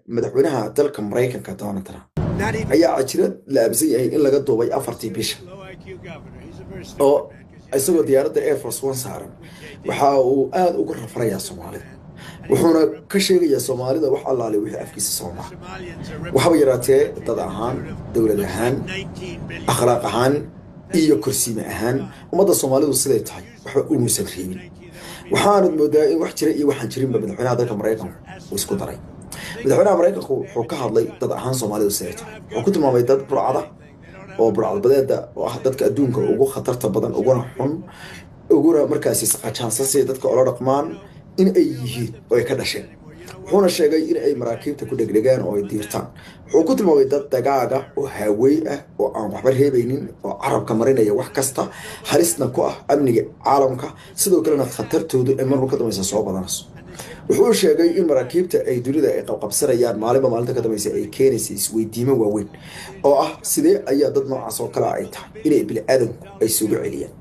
madaxweynaha dalka Mareykanka Donald Trump ayaa cajirad la aaminsan yahay in laga duubay 4 bisha oo isagoo diyaaradda Air Force One saaran waxa uu aad ugu rafrayaa Soomaalida wuxuuna ka sheegayaa Soomaalida wax allaale wixii afkiisa Soomaali waxba yaraatee dad ahaan dawlad ahaan akhlaaq ahaan iyo kursiime ahaan ummadda Soomaalidu siday tahay waxba u muusan reebin waxaanad moodaa in wax jira iyo waxaan jirinba madaxweynaha dalka Mareykanka uu isku daray madaxweynaha Mareykanka wuxuu ka hadlay dad ahaan Soomaalidu siday tahay wuxuu ku tilmaamay dad burcada oo burcadbadeeda oo ah dadka adduunka ugu khatarta badan uguna xun uguna markaasi saqajaansan dadka oo la dhaqmaan in ay yihiin oo ay ka dhasheen wuxuuna sheegay in ay maraakiibta ku dhegdhegaan oo ay diirtaan wuxuu ku tilmaamay dad dagaaga oo haawey ah oo aan waxba reebaynin oo carabka marinaya wax kasta halisna ku ah amniga caalamka sidoo kalena khatartoodu ay marba ka dambaysa soo badanayso wuxuu sheegay in maraakiibta ay dunida ay qabqabsanayaan maalinba maalinta ka dambaysa ay keenaysa isweydiimo waaweyn oo ah sidee ayaa dad noocaas oo kale ay tahay inay bini'aadanku ay sugu celiyaan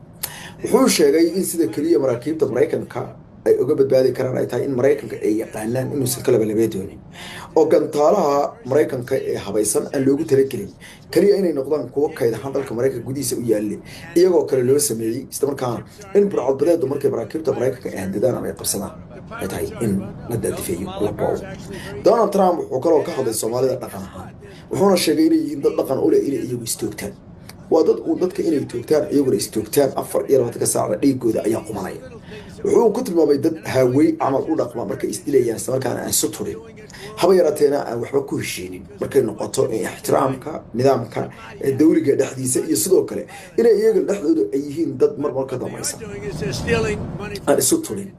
wuxuu sheegay in sida kaliya maraakiibta Mareykanka ay uga badbaadi karaan ay tahay in Mareykanka ay yaqaanaan inuusan kala balabay doonin oo gantaalaha Mareykanka ee habaysan aan loogu talagelin kaliya inay noqdaan kuwa kaydahan dalka Mareykanka gudihiisa u yaallay iyagoo kale loo sameeyay isla markaana in burcadbadeedu markay maraakiibta Mareykanka ay handadaan ama ay qabsadaan ay tahay in la dadifeeyo la boobo Donald Trump wuxuu kaloo ka hadlay Soomaalida dhaqan ahaan wuxuuna sheegay inay yihiin dad dhaqan u leh inay iyagu istoogtaan waa dad uu dadka inay toogtaan iyaguna istoogtaan 24 saac dhiigooda ayaa qumanaya wuxuu ku tilmaamay dad haawey amal u dhaqma markay isdilayaan isla markaana aan suturin haba yaraateena aan waxba ku heshiinin markay noqoto ixtiraamka nidaamka dawliga dhexdiisa iyo sidoo kale inay iyaga dhexdooda ay yihiin dad marmar ka dambaysa aan suturin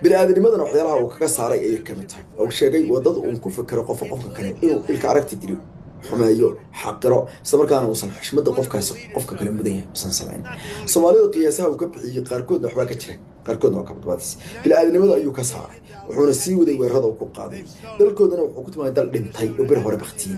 bini'aadanimadana waxyaalaha uu kaga saaray ayay ka mid tahay oo sheegay waa dad uun ku fikiro qofka kale inuu ilka aragti dilo xumeeyo xaqiro isla markaana uusan xushmada qofka kale mudan yahay usan samayn Soomaalida qiyaasaha uu ka bixiyay qaarkoodna waxba ka jira qaarkoodna waa ka badbaadis bini'aadanimada ayuu ka saaray wuxuuna sii waday weerarada uu ku qaaday dalkoodana wuxuu ku tilmaamay dal dhintay oo bir hore baqtiyay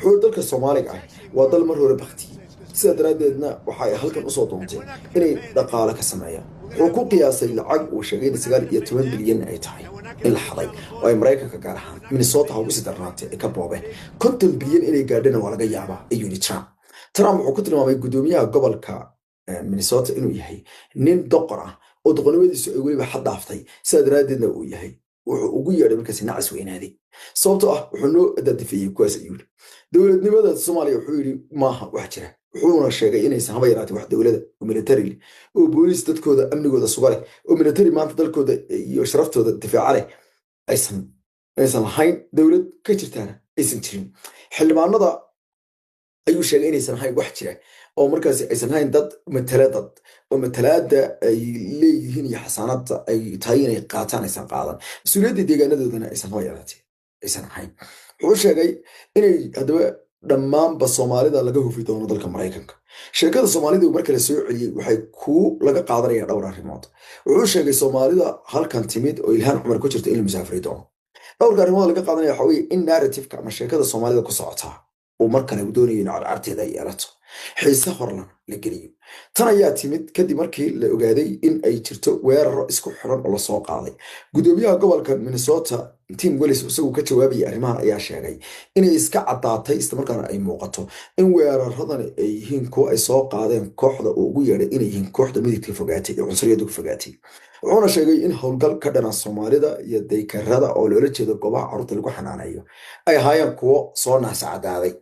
wuxuu dalka Soomaaliga ah waa dal mar hore baqtiyay sida daraadeedna waxa ay halkan u soo doontay inay dhaqaale ka sameeyaan wuxuu ku qiyaasay lacag uu sheegay 9 bilyan ay tahay in la xaday oo ay Mareykanka gaar ahaan Minnesota ugu sii darnaatay ka boobeen 50 bilyan inay gaadhana waa laga yaabaa ayuu Trump wuxuu ku tilmaamay gudoomiyaha gobolka Minnesota inuu yahay nin doqor ah oo doqonnimadiisu ay weliba xad dhaaftay sida daraadeedna uu yahay wuxuu ugu yeedhay markaas nacas weynaaday sababtoo ah wuxuu noo dadifiyay kuwaas ayuu dowladnimada Soomaaliya wuxuu yiri maaha wax jira wuxuuna sheegay inaysan haba yaraatay wax dawladda oo military oo booliis dadkooda amnigooda suga leh oo military maanta dalkooda iyo sharaftooda difaaca leh aysan lahayn dawlad ka jirtaana aysan jirin xildhibaanada ayuu sheegay inaysan lahayn wax jira oo markaas aysan lahayn dad matalaad oo matalaada ay leeyihiin iyo xasaanada ay tahay inay qaataan aysan qaadan mas'uuliyadda deegaanadoodana aysan haba yaraatay aysan lahayn wuxuu sheegay inay hadaba dhammaanba Soomaalida laga hufi doono dalka Mareykanka sheekada Soomaalida marka la soo celiyay waxay ku laga qaadanayaan dhowr arrimood wuxuu sheegay Soomaalida halkan timid oo Ilhaan Cumar ku jirta in la musaafiri doono dhowr arrimood laga qaadanaya waxa weeye in narrative-ka ama sheekada Soomaalida ku socota oo markale uu doonayo in aragtideeda ay yeelato xiise horlan la geliyo tan ayaa timid kadib markii la ogaaday in ay jirto weeraro isku xiran oo la soo qaaday gudoomiyaha gobolka Minnesota Tim Walz oo ka jawaabay arrimahan ayaa sheegay inay iska cadaatay isla markaana ay muuqato in weeraradan ay yihiin kuwa ay soo qaadeen kooxda ugu yeedhay inay yihiin kooxda midabka fogaatay ee cunsuriyadu ku fogaatay wuxuuna sheegay in howlgal ka dhana Soomaalida iyo deegaanada oo loola jeedo goobaha carruurta lagu xanaanayo ay ahaayeen kuwo soo naasacadaaday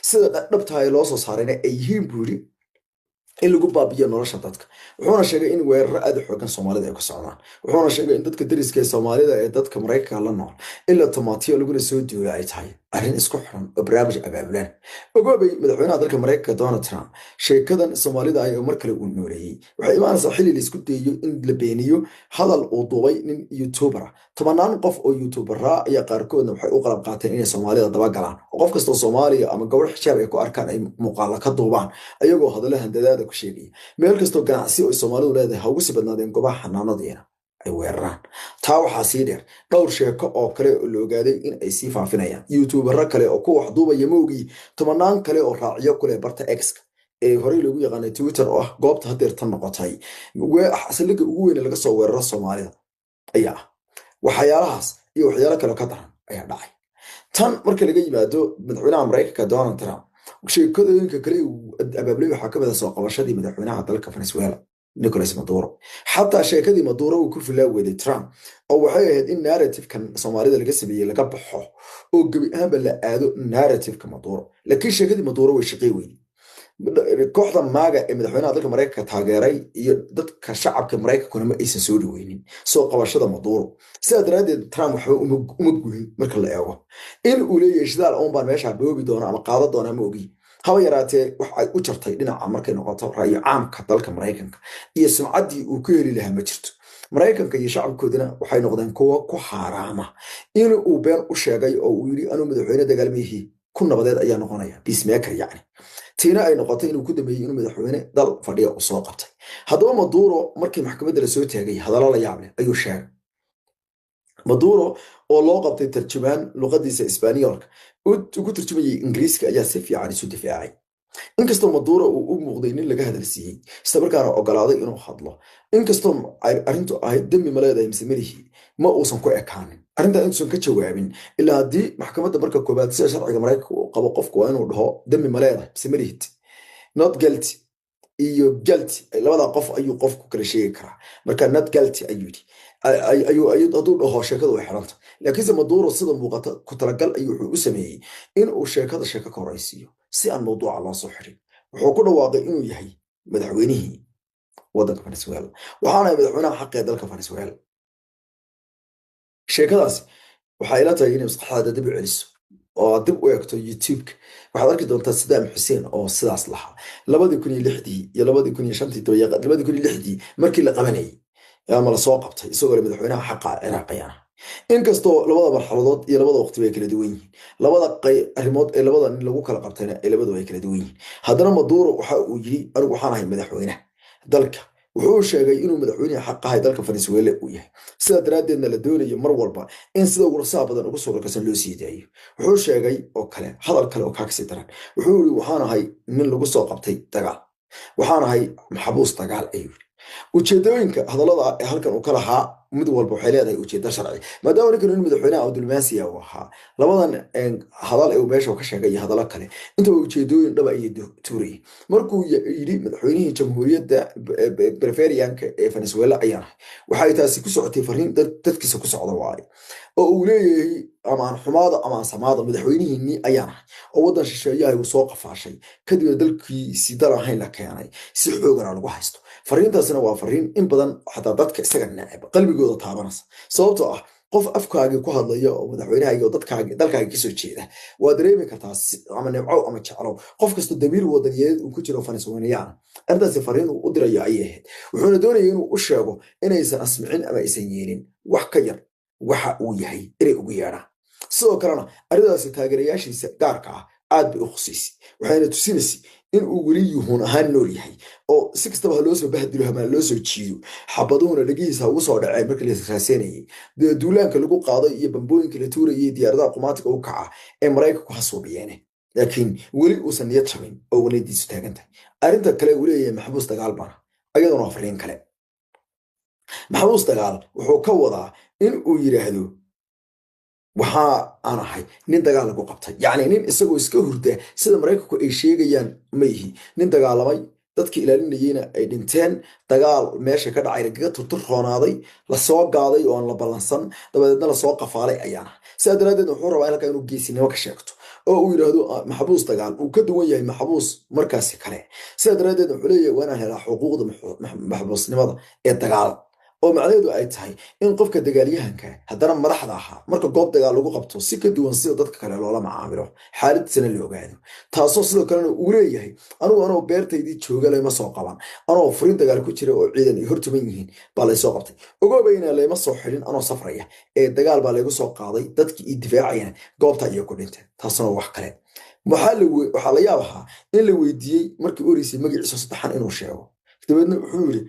sida dhabta ay loo soo saareen ay yihiin buuri in lagu baabiyo nolosha dadka wuxuuna sheegay in weeraro aad u xoogan Soomaalida ay ku socdaan wuxuuna sheegay in dadka dariska ee Soomaalida ee dadka Mareykanka la nool ila tomaatiyo lagu soo duulay ay tahay arrin isku xiran oo barnaamij abaabulan ogoobay madaxweynaha dalka Mareykanka Donald Trump sheekadan Soomaalida ay mar kale u nooleeyay waxay imaanaysaa xilli la isku dayo in la beeniyo hadal uu duubay nin YouTuber ah tobanaan qof oo YouTuber ah ayaa qaarkoodna waxay u qalab qaateen inay Soomaalida daba galaan oo qof kasta oo Soomaaliya ama gobol xijaab ay ku arkaan ay muuqaal ka duubaan ayagoo hadalaha handadaada ku sheegay meel kasto ganacsi oo Soomaalidu leedahay ha ugu sii badnaadeen goobaha xanaanadeena ay weeraraan taa waxaa sii dheer dhowr sheeko oo kale oo la ogaaday in ay sii faafinayaan YouTuberra kale oo ku wax duubaya moogii tobanaan kale oo raaciyo kale barta X ee horey lagu yaqaanay Twitter oo ah goobta hadeer tan noqotay asaliga ugu weyn laga soo weeraro Soomaalida ayaa waxyaalahaas iyo waxyaalo kale ka daran ayaa dhacay tan marka laga yimaado madaxweynaha maraykanka Donald Trump sheekooyinka kale uu abaabulay waxaa ka mid ah soo qabashadii madaxweynaha dalka Venezuela Nicolas Maduro xataa sheekadii Maduro uu ku filaaweeday Trump oo waxay ahayd in narrative-kan Soomaalida laga sameeyay laga baxo oo gabi ahaanba la aado narrative-ka Maduro laakiin sheekadii Maduro way shaqay weyn kooxda maaga ee madaxweynaha dalka Mareykanka taageeray iyo dadka shacabka Mareykankuna ma aysan soo dhaweynin soo qabashada Maduro sidaa daraadeed Trump waxba uma guhin marka la eego in uu leeyahay shidaal oon baan meesha dhoobi doona ama qaado doona ma ogi haba yaraatee wax ay u jartay dhinaca markay noqoto ra'yi caamka dalka Mareykanka iyo sumcaddii uu ku heli lahaa ma jirto Mareykanka iyo shacabkooduna waxay noqdeen kuwa ku xaraama in uu been u sheegay oo uu yiri anuu madaxweyne dagaalmayhi ku nabadeed ayaa noqonaya peacemaker yacni tiina ay noqotay inuu ku dambeeyay inuu madaxweyne dal fadhiya u soo qabtay haddaba Maduro markii maxkamadda la soo taagay hadallo la yaab leh ayuu sheegay Maduro oo loo qabtay tarjumaan luqadiisa Isbaaniyolka ugu tarjumayay Ingiriiska ayaa si fiican isu difaacay inkastoo Maduro uu u muuqday nin laga hadalsiiyey isla markaana ogolaaday inuu hadlo inkastoo arrintu ahayd dambi ma leedahay mise malihi ma uusan ku ekaanin arrinta intuusan ka jawaabin ilaa haddii maxkamadda marka koobaad sida sharciga Mareykanka uu qabo qofku waa inuu dhaho dambi ma leedahay mise malihid not guilty iyo guilty labada qof ayuu qofku kala sheegi karaa marka not guilty ayuu hadduu dhaho sheekadu way xiranta laakiinse Maduro sida muuqata ku talagal ayuu wuxuu u sameeyey in uu sheekada sheeko ka horaysiiyo si aan mawduuca loo soo xirin wuxuu ku dhawaaqay inuu yahay madaxweynihii waddanka Venezuela waxaana madaxweynaha xaqee dalka Venezuela sheekadaas waxay ila tahay inay maskaxdaada dib u celiso oo dib u eegto YouTube-ka waxaad arki doontaa Saddam Hussein oo sidaas lahaa 2006 iyo 2006 markii la qabanayay ama la soo qabtay isagoo madaxweynaha xaqa Ciraaqiyana inkastoo labada marxaladood iyo labada waqti ay kala duwan yihiin labada arrimood ee labada nin lagu kala qabtayna ee labadu ay kala duwan yihiin haddana Maduro waxa uu yiri anigu waxaan ahay madaxweynaha dalka wuxuu sheegay inuu madaxweynaha xaqahay dalka Venezuela uu yahay sida daraadeedna la doonayo mar walba in sida ugu rasaab badan ugu soo rakasan loo sii daayo wuxuu sheegay oo kale hadal kale oo kaagsi daran wuxuu yiri waxaan ahay nin lagu soo qabtay dagaal waxaan ahay maxbuus dagaal ayuu ujeedooyinka hadallada ee halkan uu ka lahaa mid walba waxay leedahay ujeedo sharci maadaama ninkan uu madaxweynaha Abdulmasiya uu ahaa labadan hadal ee uu meesha ka sheegay hadallo kale inta ujeedooyin dhaba ay tuuray markuu yiri madaxweynihii jamhuuriyadda Bolivarianka ee Venezuela ayana waxay taasi ku socotay fariin dadkiisa ku socda waay oo uu leeyahay amaan xumaada amaan samaada madaxweynihii ayana oo waddan shisheeyaha uu soo qafaashay kadib dalkiisii dal ahayn la keenay si xoogana lagu haysto fariintaasina waa fariin in badan xataa dadka isaga nacab qalbigooda taabanaysa sababtoo ah qof afkaaga ku hadlaya oo madaxweynaha iyo dalkaaga ka soo jeeda waa dareemi kartaa ama nimco ama jeclo qof kasta damiir wadaniyeed uu ku jiro Venezuelana arrintaasi fariin uu u dirayo ayay ahayd wuxuuna doonayay inuu u sheego inaysan asmicin ama aysan yeelin wax ka yar waxa uu yahay inay ugu yeedhaan sidoo kalena arrintaasi taageerayaashiisa gaarka ah aad bay u khusiisay waxayna tusinaysay in uu weli yuhuun ahaan nool yahay oo si kastaba loo soo bahdilo ama loo soo jiido xabaduhuna dhagihiisa ugu soo dhacay markii la raasanayay duulaanka lagu qaaday iyo bambooyinka la tuurayay diyaaradaha qumaatiga u kaca ee Mareykanku xasuubiyeen laakiin weli uusan niyad jabin oo welidiisu taagan tahay arrinta kale uu leeyahay maxbuus dagaal bana ayaduna waa fariin kale maxbuus dagaal wuxuu ka wadaa in uu yiraahdo waxa aan ahay nin dagaal lagu qabtay yacni nin isagoo iska hurda sida Mareykanku ay sheegayaan ma yihi nin dagaalamay dadkii ilaalinayayna ay dhinteen dagaal meesha ka dhacay laga turturroonaaday la soo gaaday oo aan la balansan dabadeedna la soo qafaalay ayaana sida daraadeed wuxuu rabaa halka inuu geesinimo ka sheegto oo uu yiraahdo maxbuus dagaal uu ka duwan yahay maxbuus markaasi kale sida daraadeed wuxuu leeyahay waan helaa xuquuqda maxbuusnimada ee dagaal oo macnaheedu ay tahay in qofka dagaalyahanka haddana madaxda ahaa marka goob dagaal lagu qabto si ka duwan sida dadka kale loola macaamilo xaaladdiisana la ogaado taasoo sidoo kalena uu leeyahay anoo beertaydii jooga layma soo qaban anoo furin dagaal ku jira oo ciidan ay hortuman yihiin baa laysoo qabtay ogoobayna layma soo xidhin anoo safraya ee dagaal baa laygu soo qaaday dadkii ii difaacayana goobta iyo ku dhinteen taasuna wax kale waxaa la yaab ahaa in la weydiiyey markii u horeysay magaciisa saddexan inuu sheego dabeedna wuxuu yiri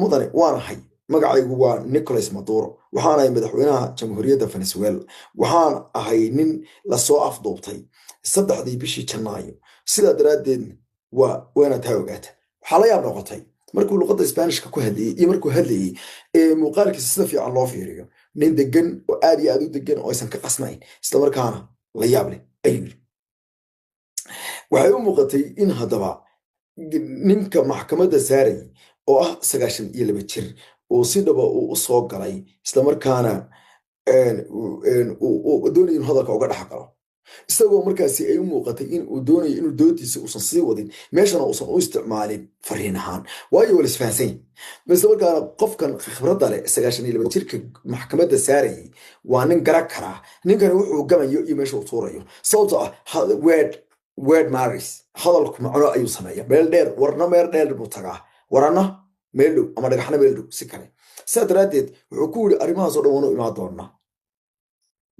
mudane waan ahay magacaygu waa Nicolas Maduro waxaan ahay madaxweynaha jamhuuriyadda Venezuela waxaan ahay nin la soo afduubtay 3 bishii Janaayo sida daraadeed waana taa ogaata waxaa la yaab noqotay markuu luqadda Isbaanishka ku hadlayay iyo markuu hadlayay muuqaalkiisa sida fiican loo fiiriyo nin degan oo aad iyo aad u degan oo aysan ka qasnayn islamarkaana la yaab leh ayuu yidhi. waxay u muuqatay in haddaba ninka maxkamadda saarayay oo ah 92 jir uu si dhaba uu u soo galay islamarkaana uu doonayo inuu hadalka uga dhex galo isagoo markaasi ay u muuqatay in uu doonayo inuu doodiisa uusan sii wadin meeshana uusan u isticmaalin fariin ahaan waayo wala isfahansan isla markaana qofkan khibradda leh 92 jirka maxkamadda saarayay waa nin garan karaa ninkani wuxuu gamayo iyo meesha uu tuurayo sababtoo ah word matters hadalku macno ayuu sameeyaa meel dheer warna meel dheer buu tagaa warana meel dhow ama dhagaxna meel dhow si kale sidaa daraaddeed wuxuu ku yidhi arrimahaas oo dhan waanu imaan doonaa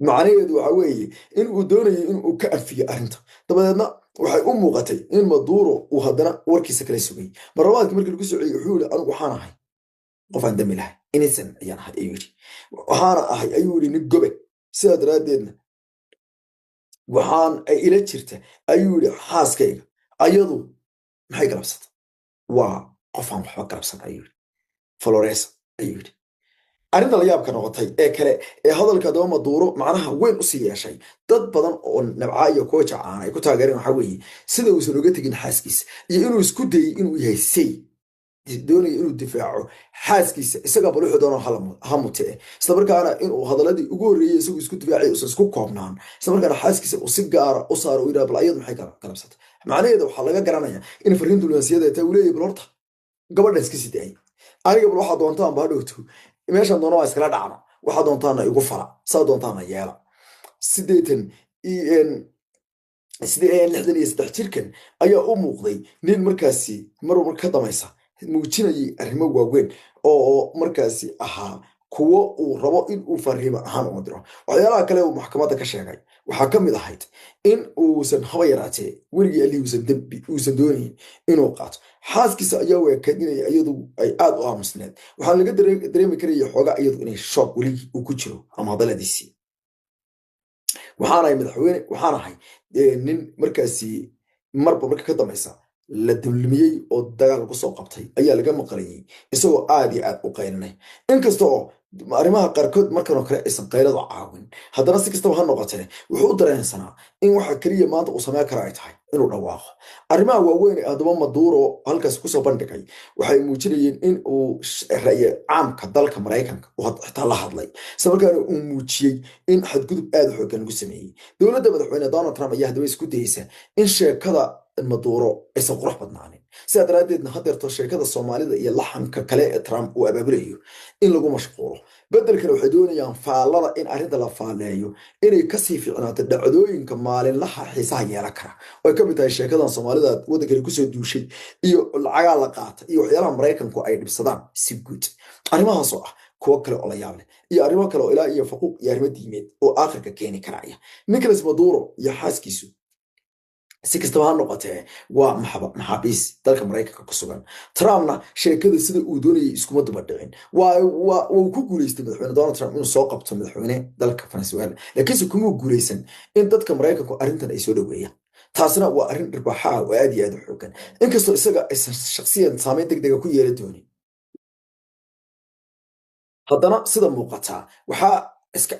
macnaheedu waxa weeye in uu doonayo in uu ka anfiyo arrinta dabadeedna waxay u muuqatay in Maduro uu haddana warkiisa kala sugay marlabaadkii markii lagu soo celiyey wuxuu yidhi anigu waxaan ahay qof aan dami lahay innocent ayaan ahay ayuu yidhi waxaana ahay ayuu yidhi nin gobe sidaa daraaddeedna waxaan ay ila jirta ayuu yidhi xaaskayga ayadu maxay galabsata waa qofaan waxba galabsan ayuu yidhi Floresa ayuu yidhi arrinta la yaabka noqotay ee kale ee hadalka daba Maduro macnaha weyn u sii yeeshay dad badan oo nabca iyo kooja aan ay ku taageereen waxa weeye sida uu soo uga tagin xaaskiisa iyo inuu isku dayay inuu yahay say doonayo inuu difaaco xaaskiisa isaga baluuxu doono hamute isla markaana inuu hadaladii ugu horreeyay isagu isku difaacay uusan isku koobnaan isla markaana xaaskiisa uu si gaara u saaro u yidhaha bal ayadu maxay galabsatay macnaheeda waxaa laga garanayaa in fariin diblomaasiyadda taa uu leeyahay bal horta gabadhan iska sii daayay aniga bal waxaa doontaan baa dhowto meeshan doona waa iskala dhacno waxaa doontaana igu fala saa doontaana yeela 63 jirkan ayaa u muuqday nin markaasi marwar ka damaysa muujinayay arrimo waaweyn oo markaasi ahaa kuwo uu rabo in uu fariimo ahaan uga diro waxyaalaha kale uu maxkamadda ka sheegay waxaa ka mid ahayd in uusan haba yaraatee weligii allii uusan doonayn inuu qaato xaaskiisa ayaa weekaynaya iyadu ay aad u aamusneed waxaa laga dareemi karaya xoogaa iyadu inay shoog weligii uu ku jiro ama hadaladiisii waxaanahay madaxweyne waxaanahay nin markaasi marba marka ka dambaysa la dulmiyey oo dagaal ku soo qabtay ayaa laga maqlayay isagoo aad iyo aad u qaylinay inkasta oo arrimaha qaarkood markan oo kale aysan qayladu caawin haddana si kastaba ha noqotee wuxuu u dareensanaa in waxa keliya maanta uu sameyn kara ay tahay inuu dhawaaqo arrimaha waaweyn ee haddaba Maduro halkaas kusoo bandhigay waxay muujinayeen in uu ra'yi caamka dalka Maraykanka uu xitaa la hadlay isla markaana uu muujiyey in xadgudub aad u xooggan lagu sameeyey dowladda madaxweyne Donald Trump ayaa haddaba isku dayeysa in sheekada Maduro aysan qurux badnaanin sidaa daraaddeedna hadeerto sheekada Soomaalida iyo laxanka kale ee Trump uu abaabulayo in lagu mashquulo beddelkana waxay doonayaan faallada in arrinta la faaleeyo inay kasii fiicnaato dhacdooyinka maalinlaha xiisaha yeelan kara oo ay ka mid tahay sheekadan Soomaalida waddankani kusoo duushay iyo lacagaa la qaata iyo waxyaalaha Maraykanku ay dhibsadaan si guud arrimahaas oo ah kuwo kale oo la yaab leh iyo arrimo kale oo ilaa iyo faquuq iyo arrimo diimeed oo aakhirka keeni karaya Nicolas Maduro iyo xaaskiisu si kastaba ha noqotee waa maxaabiis dalka Maraykanka ku sugan Trumpna sheekada sida uu doonayay iskuma daba dhicin uu ku guuleystay madaxweyne Donald Trump inuu soo qabto madaxweyne dalka Venezuela laakiinse kuma guuleysan in dadka Maraykanku arrintan ay soo dhaweeyaan taasina waa arrin dhirbaaxa oo aad iyo aad u xooggan inkastoo isaga aysan shakhsiyan saameyn degdeg ah ku yeelan doonin haddana sida muuqata waxaa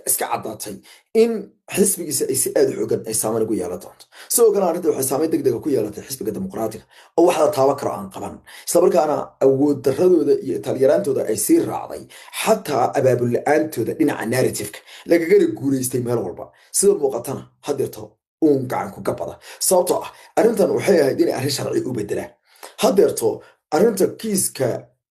iska caddaatay in xisbigiisa ay si aad u xooggan ay saameyn ugu yeelan doonto sidoo kale arrinta waxay saameyn degdeg ah ku yeelatay xisbiga dimuqraadiga oo wax la taaban karo aan qaban isla markaana awood darradooda iyo taageeraantooda ay sii raacday xataa abaabul la'aantooda dhinaca narrative-ka lagagana guuleystay meel walba sida muuqatana hadeerto uun gacan ku gabada sababtoo ah arrintan waxay ahayd inay arrin sharci u bedelaan hadeerto arrinta kiiska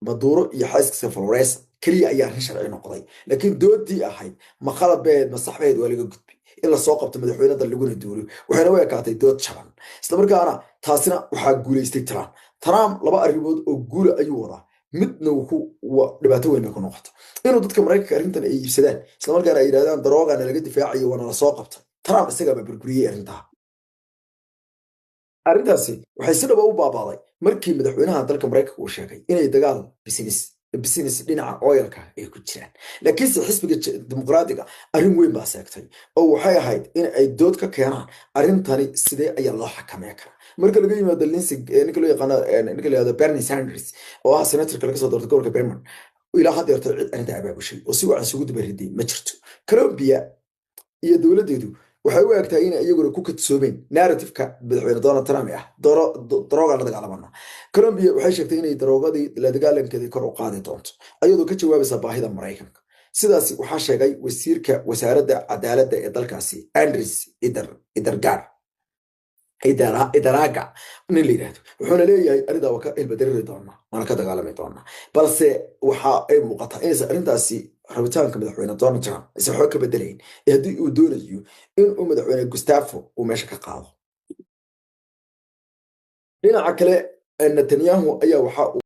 Maduro iyo xaaskiisa Floresa kaliya ayaa arrin sharci noqday laakiin doodii ahayd ma qalabbeed ma saxbeed waa laga gudbay in la soo qabto madaxweynada laguna duulo waxayna u ekaatay dood jaban isla markaana taasina waxaa guuleystay Trump laba arrimood oo guula ayuu wadaa midna dhibaato weyn bay ku noqota inuu dadka Maraykanka arrintan ay iibsadaan isla markaana ay yidhahdaan daroogana laga difaacayo waana la soo qabtay Trump isagaa baa burburiyey arrintaasi waxay si dhaba u baabaaday markii madaxweynaha dalka Maraykanka uu sheegay inay dagaal business dhinaca oilka ay ku jiraan laakiinse xisbiga dimuqraadiga arrin weyn baa seegtay oo waxay ahayd in ay dood ka keenaan arrintani sidee ayaa loo xakameyn karaa marka laga yimaado Lindsey ninka loo yaqaano ninka la yiraahdo Bernie Sanders oo ah senatorka laga soo doortay gobolka Vermont وإلى حد يرتعد أنا تعب أبو شيء وسوى عن سجود بردي ما شرته كولومبيا iyo dowladeedu waxay u egtahay in iyaguna ku kadsoomeen narrative-ka madaxweyne Donald Trump darooga la dagaalamana Colombia waxay sheegtay inay daroogadii la dagaalankeedii kor u qaadi doonto ayadoo ka jawaabaysa baahida Mareykanka sidaas waxaa sheegay wasiirka wasaaradda cadaaladda ee dalkaasi Andres Idergar idaraga nin la yiraahdo wuxuuna leeyahay arida waa ka ilbadariri doona mana ka dagaalami doona balse waxa ay muuqataa in arrintaasi rabitaanka madaxweyne Donald Trump is wax ka bedelayn haddii uu doonayo in uu madaxweyne Gustavo uu meesha ka qaado dhinaca kale Netanyahu ayaa waxa